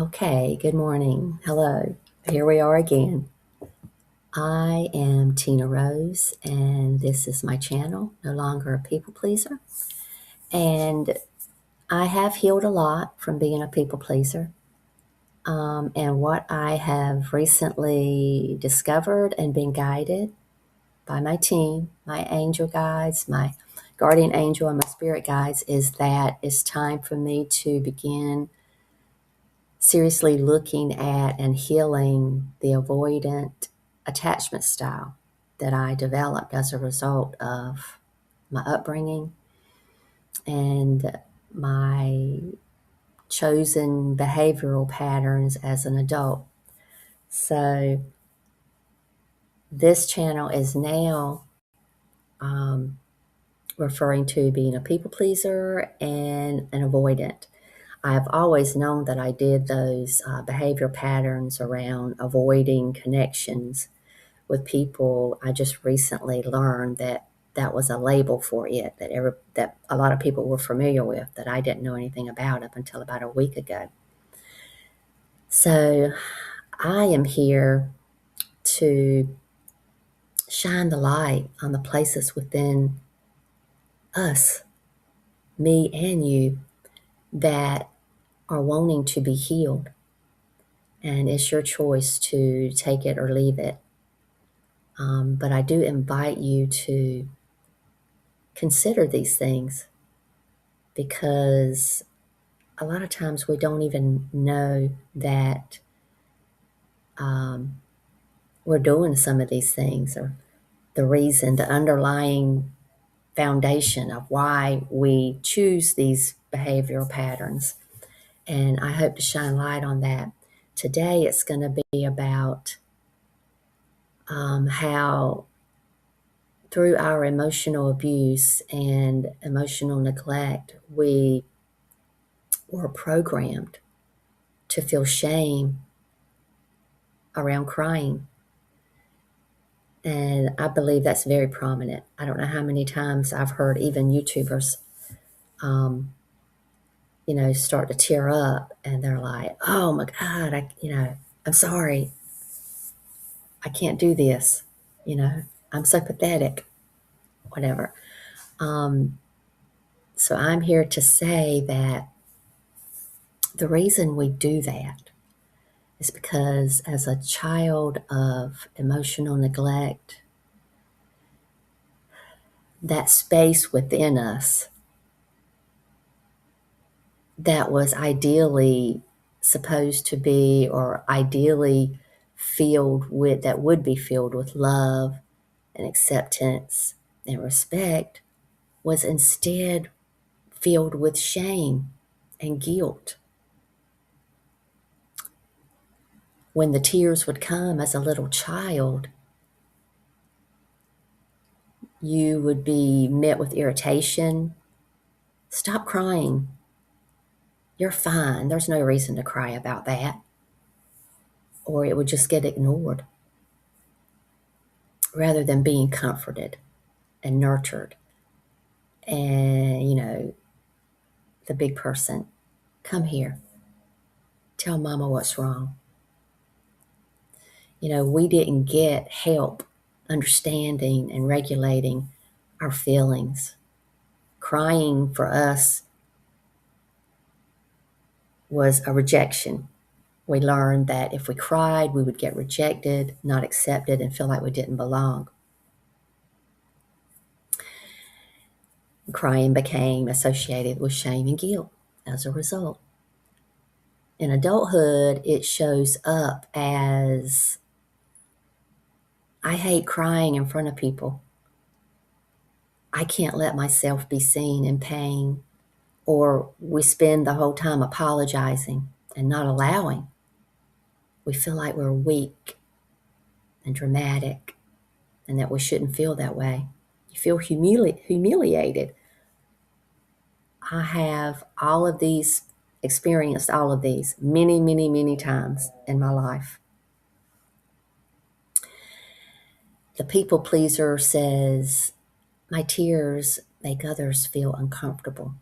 Okay, good morning. Hello. Here we are again. I am Tina Rose, and this is my channel, No Longer a People Pleaser. And I have healed a lot from being a people pleaser. And what I have recently discovered and been guided by my team, my angel guides, my guardian angel, and my spirit guides is that it's time for me to begin seriously looking at and healing the avoidant attachment style that I developed as a result of my upbringing and my chosen behavioral patterns as an adult. So this channel is now referring to being a people pleaser and an avoidant. I've always known that I did those behavior patterns around avoiding connections with people. I just recently learned that that was a label for it that a lot of people were familiar with that I didn't know anything about up until about a week ago. So I am here to shine the light on the places within us, me and you, that are wanting to be healed. And it's your choice to take it or leave it. But I do invite you to consider these things because a lot of times we don't even know that we're doing some of these things, or the reason, the underlying foundation of why we choose these behavioral patterns. And I hope to shine light on that. Today it's going to be about how through our emotional abuse and emotional neglect, we were programmed to feel shame around crying. And I believe that's very prominent. I don't know how many times I've heard even YouTubers, start to tear up and they're like, oh my God, I'm sorry. I can't do this. I'm so pathetic, whatever. So I'm here to say that the reason we do that is because as a child of emotional neglect, that space within us that was ideally supposed to be, or ideally that would be filled with love and acceptance and respect, was instead filled with shame and guilt. When the tears would come as a little child, you would be met with irritation. Stop crying. You're fine. There's no reason to cry about that. Or it would just get ignored rather than being comforted and nurtured. And, the big person, come here. Tell mama what's wrong. We didn't get help understanding and regulating our feelings. Crying for us was a rejection. We learned that if we cried, we would get rejected, not accepted, and feel like we didn't belong. Crying became associated with shame and guilt as a result. In adulthood, it shows up as, I hate crying in front of people. I can't let myself be seen in pain. Or we spend the whole time apologizing and not allowing. We feel like we're weak and dramatic and that we shouldn't feel that way. You feel humiliated. I have experienced all of these many, many, many times in my life. The people pleaser says, my tears make others feel uncomfortable.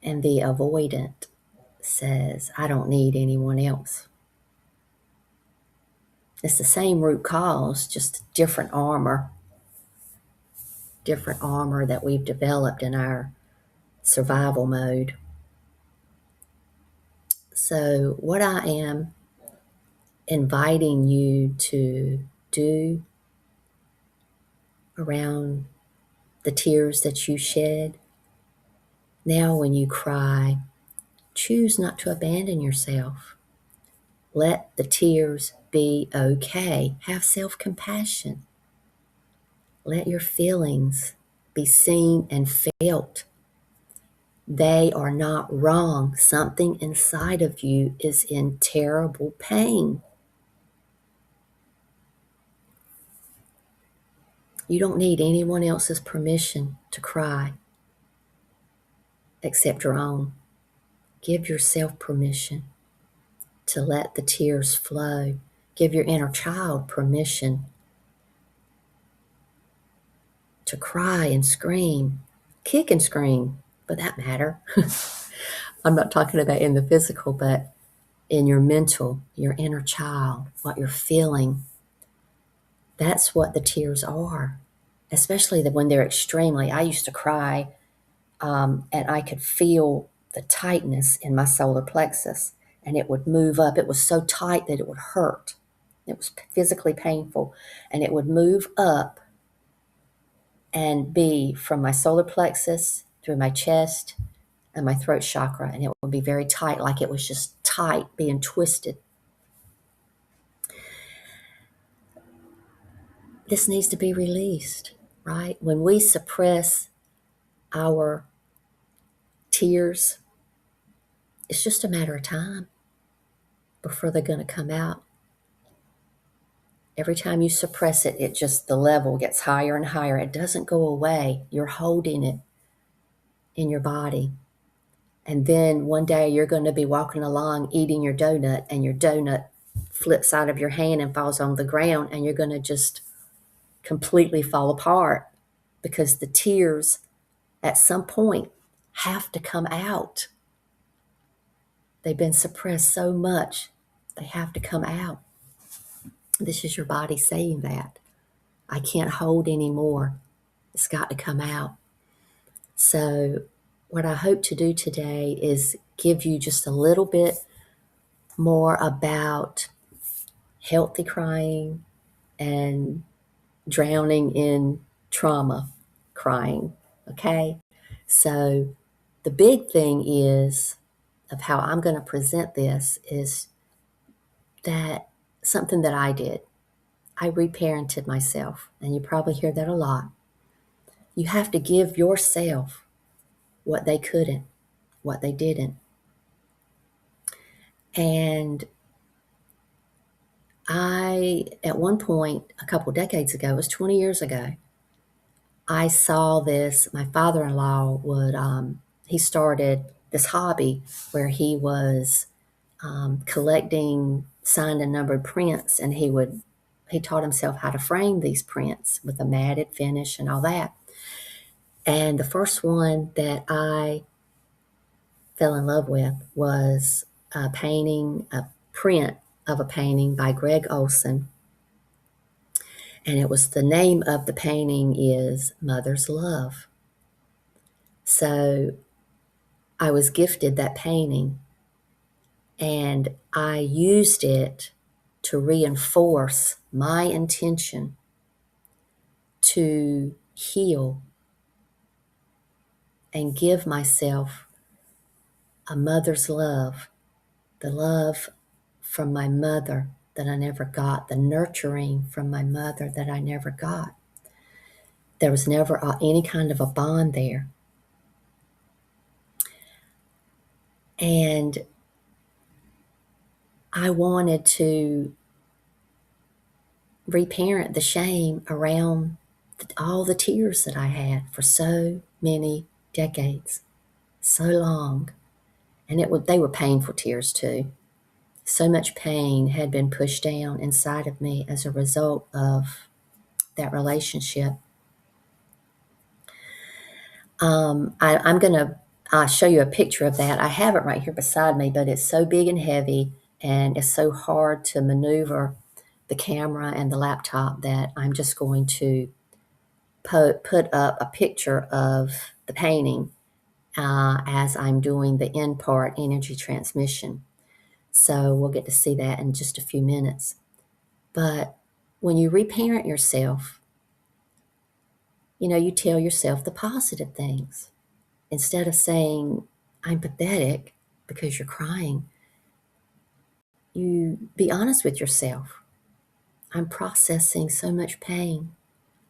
And the avoidant says, I don't need anyone else. It's the same root cause, just different armor that we've developed in our survival mode. So what I am inviting you to do around the tears that you shed, now when you cry, choose not to abandon yourself. Let the tears be okay. Have self-compassion. Let your feelings be seen and felt. They are not wrong. Something inside of you is in terrible pain. You don't need anyone else's permission to cry except your own. Give yourself permission to let the tears flow. Give your inner child permission to cry and scream, kick and scream, for that matter. I'm not talking about in the physical, but in your mental, your inner child, what you're feeling. That's what the tears are, especially when they're extremely. I used to cry, and I could feel the tightness in my solar plexus, and it would move up. It was so tight that it would hurt. It was physically painful, and it would move up and be from my solar plexus through my chest and my throat chakra, and it would be very tight, like it was just tight, being twisted. This needs to be released, right? When we suppress our tears, it's just a matter of time before they're going to come out. Every time you suppress it, the level gets higher and higher. It doesn't go away. You're holding it in your body. And then one day you're going to be walking along eating your donut, and your donut flips out of your hand and falls on the ground, and you're going to just completely fall apart because the tears at some point have to come out. They've been suppressed so much, they have to come out. This is your body saying that. I can't hold anymore. It's got to come out. So what I hope to do today is give you just a little bit more about healthy crying and drowning in trauma crying, okay? So the big thing is of how I'm going to present this is that something that I did. I reparented myself, and you probably hear that a lot. You have to give yourself what they couldn't, what they didn't. And I, at one point, a couple decades ago, it was 20 years ago, I saw this. My father-in-law he started this hobby where he was collecting signed and numbered prints, and he taught himself how to frame these prints with a matted finish and all that. And the first one that I fell in love with was a print of a painting by Greg Olson. And the name of the painting is Mother's Love. So I was gifted that painting, and I used it to reinforce my intention to heal and give myself a mother's love, the love from my mother that I never got, the nurturing from my mother that I never got. There was never any kind of a bond there. And I wanted to reparent the shame around all the tears that I had for so many decades, so long. And they were painful tears too. So much pain had been pushed down inside of me as a result of that relationship. I'll show you a picture of that. I have it right here beside me, but it's so big and heavy, and it's so hard to maneuver the camera and the laptop that I'm just going to put up a picture of the painting as I'm doing the end part energy transmission. So we'll get to see that in just a few minutes. But when you reparent yourself, you tell yourself the positive things. Instead of saying, I'm pathetic because you're crying, you be honest with yourself. I'm processing so much pain.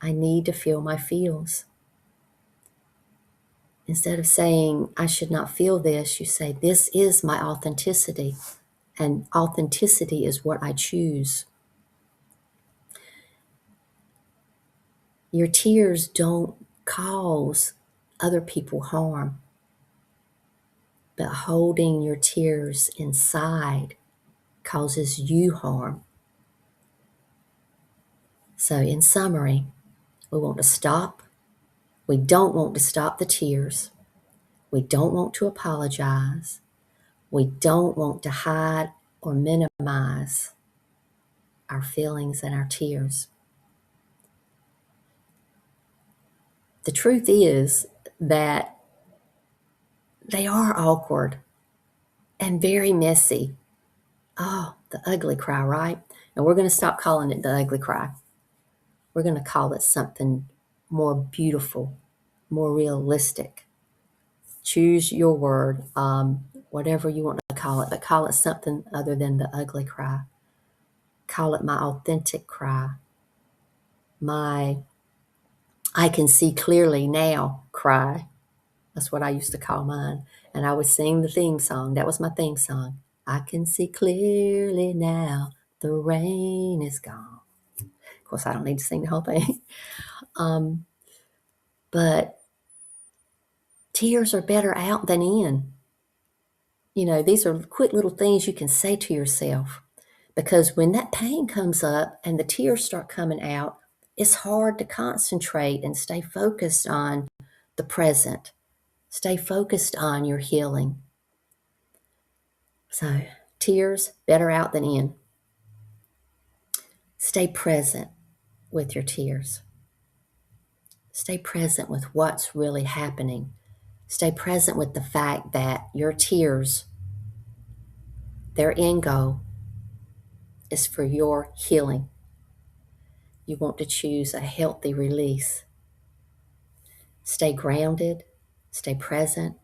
I need to feel my feels. Instead of saying, I should not feel this, you say, this is my authenticity, and authenticity is what I choose. Your tears don't cause other people harm, but holding your tears inside causes you harm. So, in summary, we want to stop. We don't want to stop the tears. We don't want to apologize. We don't want to hide or minimize our feelings and our tears. The truth is that they are awkward and very messy. Oh, the ugly cry, right? And we're going to stop calling it the ugly cry. We're going to call it something more beautiful, more realistic. Choose your word, whatever you want to call it, but call it something other than the ugly cry. Call it my authentic cry. My I can see clearly now cry. That's what I used to call mine. And I would sing the theme song. That was my theme song. I can see clearly now the rain is gone. Of course, I don't need to sing the whole thing. But tears are better out than in. These are quick little things you can say to yourself. Because when that pain comes up and the tears start coming out, it's hard to concentrate and stay focused on the present. Stay focused on your healing. So, tears, better out than in. Stay present with your tears. Stay present with what's really happening. Stay present with the fact that your tears, their end goal, is for your healing. You want to choose a healthy release. Stay grounded, stay present,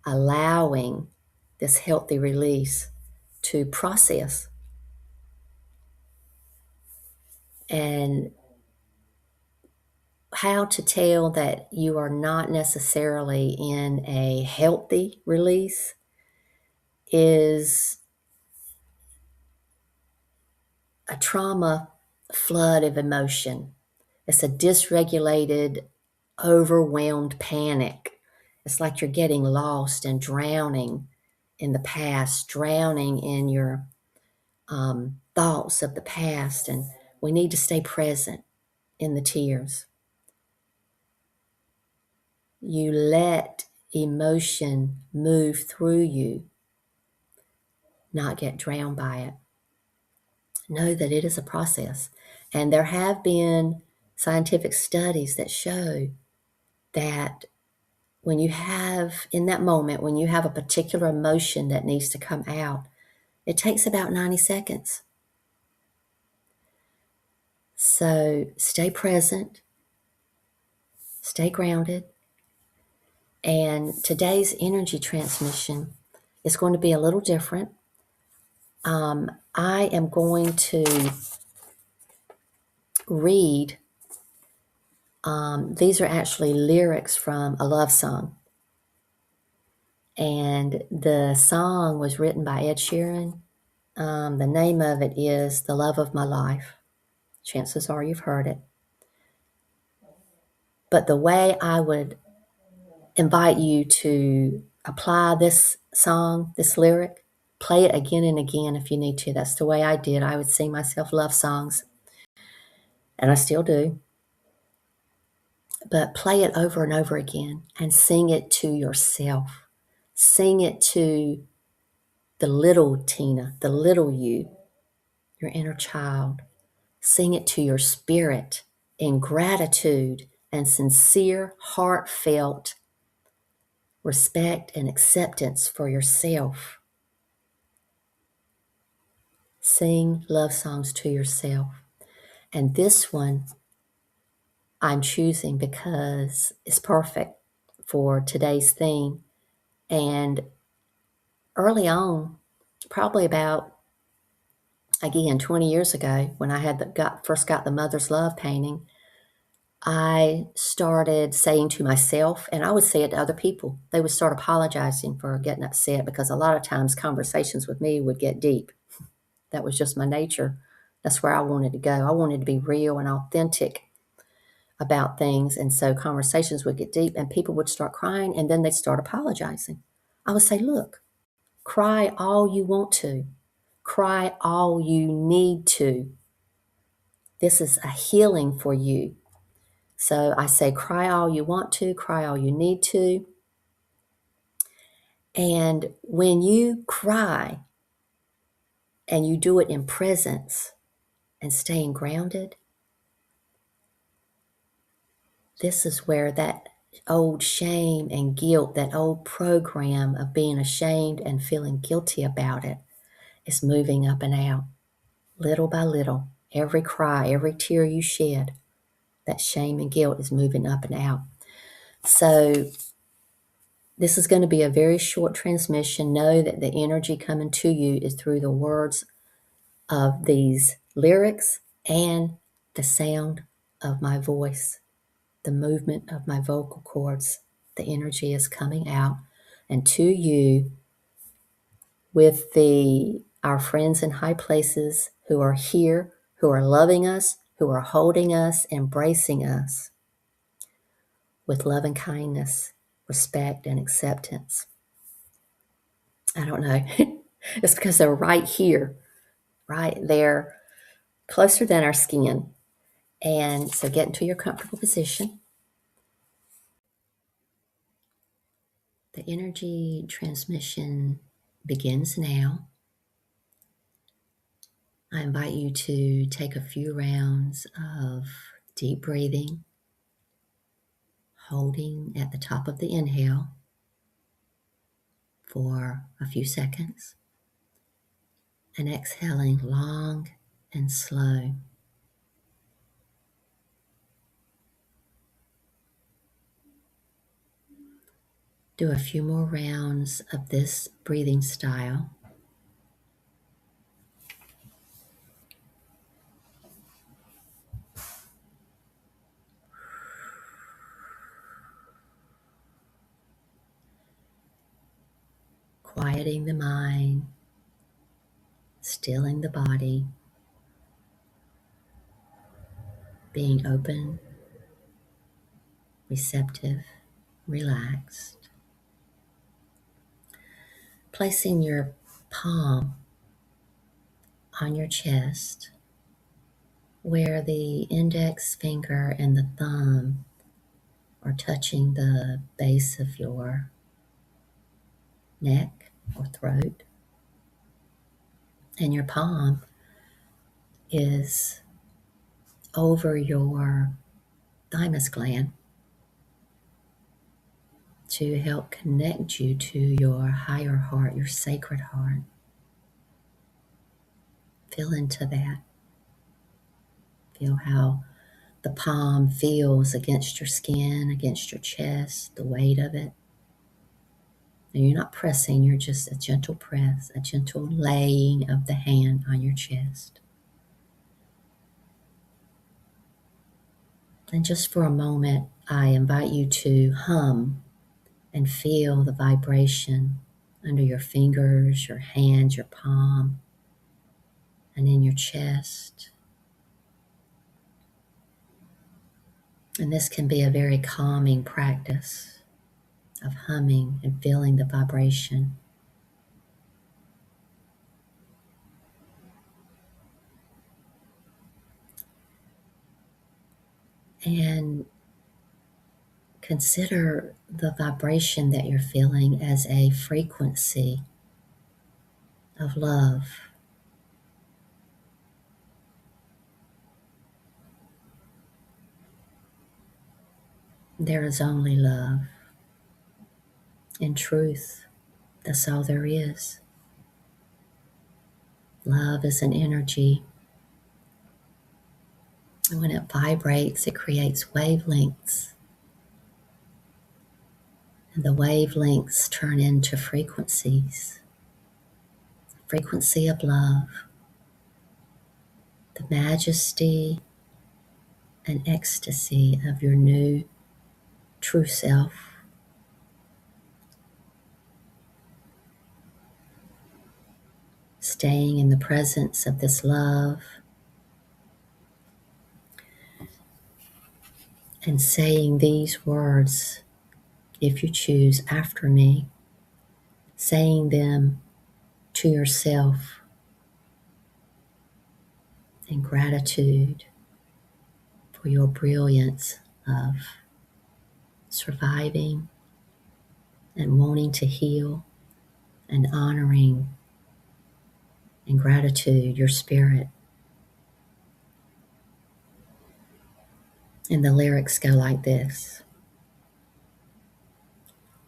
allowing this healthy release to process. And how to tell that you are not necessarily in a healthy release is a trauma flood of emotion. It's a dysregulated, overwhelmed panic. It's like you're getting lost and drowning in the past, drowning in your thoughts of the past. And we need to stay present in the tears. You let emotion move through you, not get drowned by it. Know that it is a process. And there have been scientific studies that show that when you have, in that moment, when you have a particular emotion that needs to come out, it takes about 90 seconds. So stay present, stay grounded. And today's energy transmission is going to be a little different. I am going to read, these are actually lyrics from a love song. And the song was written by Ed Sheeran. The name of it is The Love of My Life. Chances are you've heard it. But the way I would invite you to apply this song, this lyric, play it again and again if you need to. That's the way I did. I would sing myself love songs, and I still do. But play it over and over again and sing it to yourself. Sing it to the little Tina, the little you, your inner child. Sing it to your spirit in gratitude and sincere, heartfelt respect and acceptance for yourself. Sing love songs to yourself. And this one I'm choosing because it's perfect for today's theme. And early on, probably about, again, 20 years ago, when I had first got the Mother's Love painting, I started saying to myself, and I would say it to other people, they would start apologizing for getting upset because a lot of times conversations with me would get deep. That was just my nature. That's where I wanted to go. I wanted to be real and authentic about things. And so conversations would get deep and people would start crying and then they'd start apologizing. I would say, look, cry all you want to. Cry all you need to. This is a healing for you. So I say, cry all you want to, cry all you need to. And when you cry and you do it in presence and staying grounded, this is where that old shame and guilt, that old program of being ashamed and feeling guilty about it is moving up and out, little by little. Every cry, every tear you shed, that shame and guilt is moving up and out. So this is going to be a very short transmission. Know that the energy coming to you is through the words of these lyrics and the sound of my voice, the movement of my vocal cords. The energy is coming out and to you with our friends in high places who are here, who are loving us, who are holding us, embracing us with love and kindness, respect and acceptance. I don't know. It's because they're right here, right there, closer than our skin. And so get into your comfortable position. The energy transmission begins now. I invite you to take a few rounds of deep breathing, holding at the top of the inhale for a few seconds, and exhaling long and slow. Do a few more rounds of this breathing style. Quieting the mind, stilling the body, being open, receptive, relaxed. Placing your palm on your chest where the index finger and the thumb are touching the base of your neck or throat. And your palm is over your thymus gland to help connect you to your higher heart, your sacred heart. Feel into that. Feel how the palm feels against your skin, against your chest, the weight of it. And you're not pressing, you're just a gentle press, a gentle laying of the hand on your chest. And just for a moment, I invite you to hum and feel the vibration under your fingers, your hands, your palm, and in your chest. And this can be a very calming practice of humming and feeling the vibration. And Consider the vibration that you're feeling as a frequency of love. There is only love. In truth, that's all there is. Love is an energy. And when it vibrates, it creates wavelengths. And the wavelengths turn into frequencies. Frequency of love. The majesty and ecstasy of your new true self. Staying in the presence of this love and saying these words, if you choose, after me, saying them to yourself in gratitude for your brilliance of surviving and wanting to heal and honoring in gratitude your spirit. And the lyrics go like this.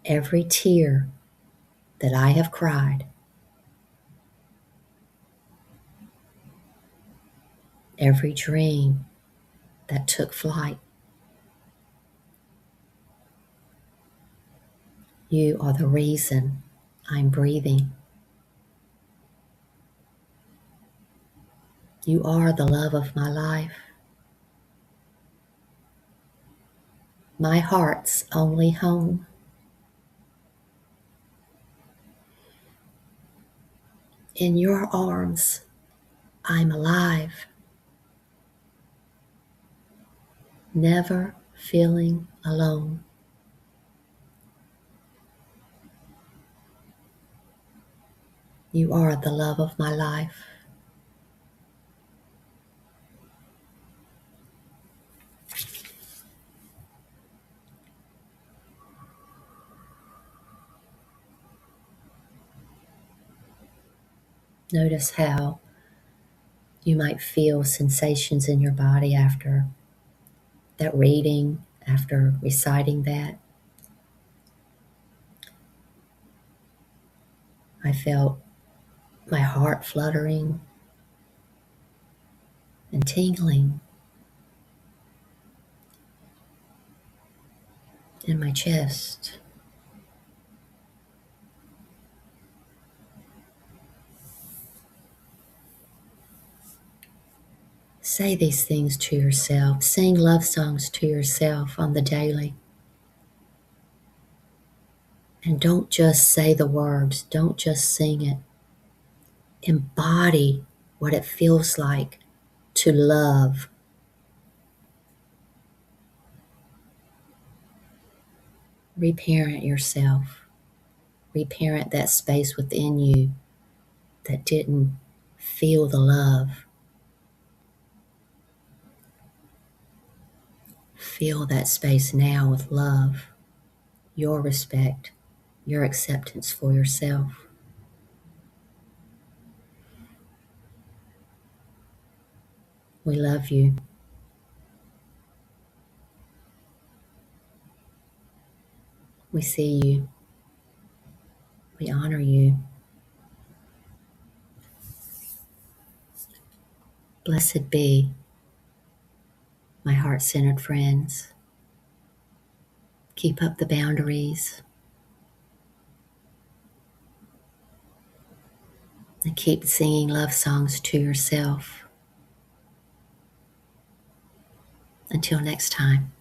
Every tear that I have cried, every dream that took flight, you are the reason I'm breathing. You are the love of my life. My heart's only home. In your arms, I'm alive. Never feeling alone. You are the love of my life. Notice how you might feel sensations in your body after that reading, after reciting that. I felt my heart fluttering and tingling in my chest. Say these things to yourself. Sing love songs to yourself on the daily. And don't just say the words. Don't just sing it. Embody what it feels like to love. Reparent yourself. Reparent that space within you that didn't feel the love. Fill that space now with love, your respect, your acceptance for yourself. We love you. We see you. We honor you. Blessed be, my heart-centered friends. Keep up the boundaries and keep singing love songs to yourself. Until next time.